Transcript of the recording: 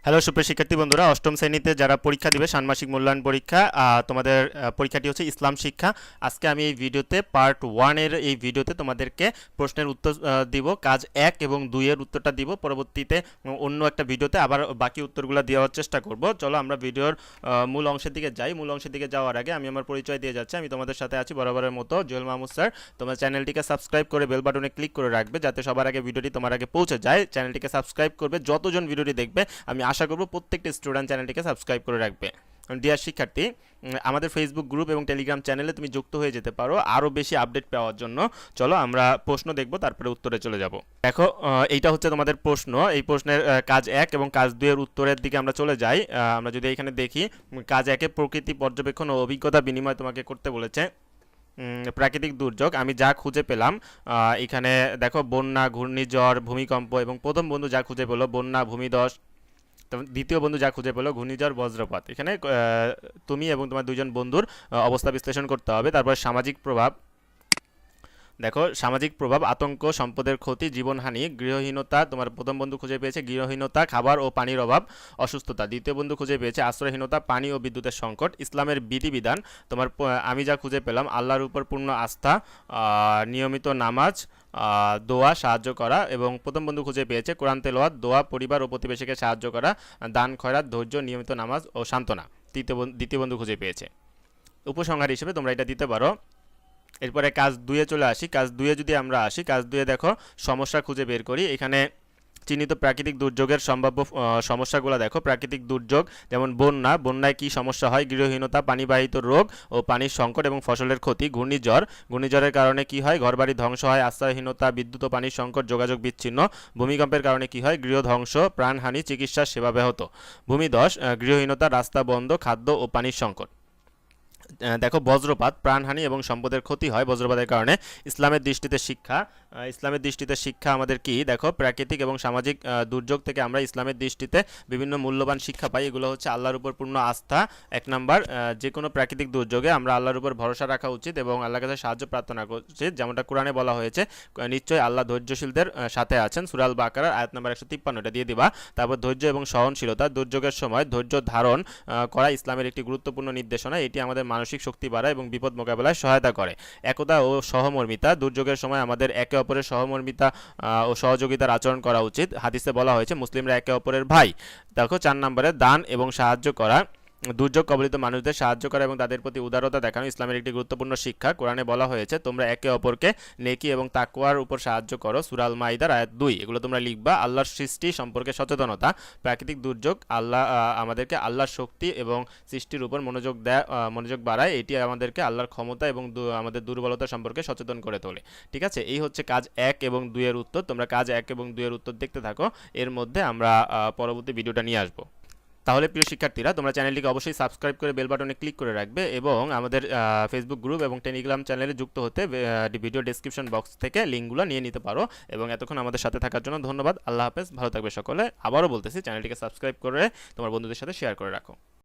Hello সুপ্রিয় শিক্ষার্থী বন্ধুরা, অষ্টম শ্রেণীতে যারা পরীক্ষা দিবে ষান্মাসিক মূল্যায়ন পরীক্ষা, তোমাদের পরীক্ষাটি হচ্ছে ইসলাম শিক্ষা। আজকে আমি এই ভিডিওতে পার্ট 1 এর এই ভিডিওতে তোমাদেরকে প্রশ্নের উত্তর দিব, কাজ 1 এবং 2 এর উত্তরটা দিব। পরবর্তীতে অন্য একটা ভিডিওতে আবার বাকি উত্তরগুলো দেওয়ার চেষ্টা করব। চলো আমরা ভিডিওর মূল অংশের দিকে যাই। মূল অংশের দিকে যাওয়ার আগে আমি আমার পরিচয় দিয়ে যাচ্ছি। আমি তোমাদের সাথে আছি বরাবরের মতো, জুয়েল মাহমুদ স্যার। তোমার চ্যানেলটিকে সাবস্ক্রাইব করে বেল বাটনে ক্লিক করে রাখবে যাতে সবার আগে ভিডিওটি তোমার আগে পৌঁছে যায়। চ্যানেলটিকে সাবস্ক্রাইব করবে, যতজন ভিডিওটি দেখবে আমি আশা করব প্রত্যেকটি স্টুডেন্ট চ্যানেলটিকে সাবস্ক্রাইব করে রাখবে। ডিয়ার শিক্ষার্থী, আমাদের ফেসবুক গ্রুপ এবং টেলিগ্রাম চ্যানেলে তুমি যুক্ত হয়ে যেতে পারো আরও বেশি আপডেট পাওয়ার জন্য। চলো আমরা প্রশ্ন দেখব, তারপরে উত্তরে চলে যাব। দেখো, এইটা হচ্ছে তোমাদের প্রশ্ন। এই প্রশ্নের কাজ 1 এবং কাজ 2 এর উত্তরের দিকে আমরা চলে যাই। আমরা যদি এখানে দেখি, কাজ 1 এ প্রকৃতি পর্যবেক্ষণ ও অভিজ্ঞতা বিনিময় তোমাকে করতে বলেছে। প্রাকৃতিক দুর্যোগ আমি যা খুঁজে পেলাম, এখানে দেখো বন্যা, ঘূর্ণিঝড়, ভূমিকম্প, এবং প্রথম বন্ধু যা খুঁজে পেলো বন্যা, ভূমিধস। দ্বিতীয় বন্ধু যা খুঁজে পেলো ঘূর্ণিঝড়, বজ্রপাত। এখানে তুমি এবং তোমার দুইজন বন্ধুর অবস্থা বিশ্লেষণ করতে হবে। তারপর সামাজিক প্রভাব, দেখো সামাজিক প্রভাব আতঙ্ক, সম্পদের ক্ষতি, জীবনহানি, গৃহহীনতা। তোমার প্রথম বন্ধু খুঁজে পেয়েছে গৃহহীনতা, খাবার ও পানির অভাব, অসুস্থতা। দ্বিতীয় বন্ধু খুঁজে পেয়েছে আশ্রয়হীনতা, পানি ও বিদ্যুতের সংকট। ইসলামের বিধিবিধান তোমার আমি যা খুঁজে পেলাম আল্লাহর উপর পূর্ণ আস্থা, নিয়মিত নামাজ, দোয়া, সাহায্য করা। এবং প্রথম বন্ধু খুঁজে পেয়েছে কোরআন তেলাওয়াত, দোয়া, পরিবার ও প্রতিবেশীকে সাহায্য করা, দান খয়রাত, ধৈর্য, নিয়মিত নামাজ ও সান্ত্বনা। দ্বিতীয় বন্ধু খুঁজে পেয়েছে। উপসংহার হিসেবে তোমরা এটা দিতে পারো। এরপরে কাজ 2 এ চলে আসি। কাজ 2 এ যদি আমরা আসি, কাজ 2 এ দেখো সমস্যা খুঁজে বের করি। এখানে চিহ্নিত প্রাকৃতিক দুর্যোগের সম্ভাব্য সমস্যাগুলো দেখো। প্রাকৃতিক দুর্যোগ যেমন বন্যা, বন্যায় কি সমস্যা হয়? গৃহহীনতা, পানিবাহিত রোগ ও পানির সংকট এবং ফসলের ক্ষতি। ঘূর্ণিঝড়, ঘূর্ণিঝড়ের কারণে কি হয়? ঘরবাড়ি ধ্বংস হয়, আশ্রয়হীনতা, বিদ্যুৎ ও পানির সংকট, যোগাযোগ বিচ্ছিন্ন। ভূমিকম্পের কারণে কি হয়? গৃহ ধ্বংস, প্রাণহানি, চিকিৎসা সেবা ব্যাহত। ভূমিধস, গৃহহীনতা, রাস্তা বন্ধ, খাদ্য ও পানির সংকট। দেখো বজ্রপাত, প্রাণহানি এবং সম্পদের ক্ষতি হয় বজ্রপাতের কারণে। ইসলামের দৃষ্টিতে শিক্ষা, ইসলামের দৃষ্টিতে শিক্ষা আমাদের কি? দেখো প্রাকৃতিক এবং সামাজিক দুর্যোগ থেকে আমরা ইসলামের দৃষ্টিতে বিভিন্ন মূল্যবান শিক্ষা পাই। এগুলো হচ্ছে আল্লাহর উপর পূর্ণ আস্থা। 1 নাম্বার, যে কোনো প্রাকৃতিক দুর্যোগে আমরা আল্লাহর উপর ভরসা রাখা উচিত এবং আল্লাহর কাছে সাহায্য প্রার্থনা করা উচিত, যেমনটা কোরআনে বলা হয়েছে, নিশ্চয়ই আল্লাহ ধৈর্যশীলদের সাথে আছেন। সূরা আল বাকারার আয়াত নাম্বার 153, এটা দিয়ে দিবা। তারপর ধৈর্য এবং সহনশীলতা, দুর্যোগের সময় ধৈর্য ধারণ করা ইসলামের একটি গুরুত্বপূর্ণ নির্দেশনা। এটি আমাদের মানসিক শক্তি বাড়ায় এবং বিপদ মোকাবেলায় সহায়তা করে। একতা ও সহমর্মিতা, দুর্যোগের সময় আমাদের একে অপরের সহমর্মিতা ও সহযোগিতার আচরণ করা উচিত। হাদিসে বলা হয়েছে মুসলিমরা একে অপরের ভাই। দেখো 4 নম্বরে দান এবং সাহায্য করা, দুর্যোগ কবলিত মানুষদের সাহায্য করা এবং তাদের প্রতি উদারতা দেখানো ইসলামের একটি গুরুত্বপূর্ণ শিক্ষা। কোরআনে বলা হয়েছে তোমরা একে অপরকে নেকি এবং তাকওয়ার উপর সাহায্য করো। সূরা আল মাইদার আয়াত 2। এগুলো তোমরা লিখবা। আল্লাহর সৃষ্টি সম্পর্কে সচেতনতা, প্রাকৃতিক দুর্যোগ আল্লাহ আমাদেরকে আল্লাহর শক্তি এবং সৃষ্টির উপর মনোযোগ বাড়ায়। এটি আমাদেরকে আল্লাহর ক্ষমতা এবং আমাদের দুর্বলতা সম্পর্কে সচেতন করে তোলে। ঠিক আছে, এই হচ্ছে কাজ 1 এবং 2 এর উত্তর। তোমরা কাজ 1 এবং 2 এর উত্তর দেখতে থাকো, এর মধ্যে আমরা পরবর্তী ভিডিওটা নিয়ে আসবো। তাহলে প্রিয় শিক্ষার্থীরা, তোমরা চ্যানেলটিকে অবশ্যই সাবস্ক্রাইব করে বেল বাটনে ক্লিক করে রাখবে এবং আমাদের ফেসবুক গ্রুপ এবং টেলিগ্রাম চ্যানেলে যুক্ত হতে ভিডিও ডেসক্রিপশন বক্স থেকে লিঙ্কগুলো নিয়ে নিতে পারো। এবং এতক্ষণ আমাদের সাথে থাকার জন্য ধন্যবাদ। আল্লাহ হাফেজ, ভালো থাকবে সকলে। আবারও বলতেছি, চ্যানেলটিকে সাবস্ক্রাইব করে তোমার বন্ধুদের সাথে শেয়ার করে রাখো।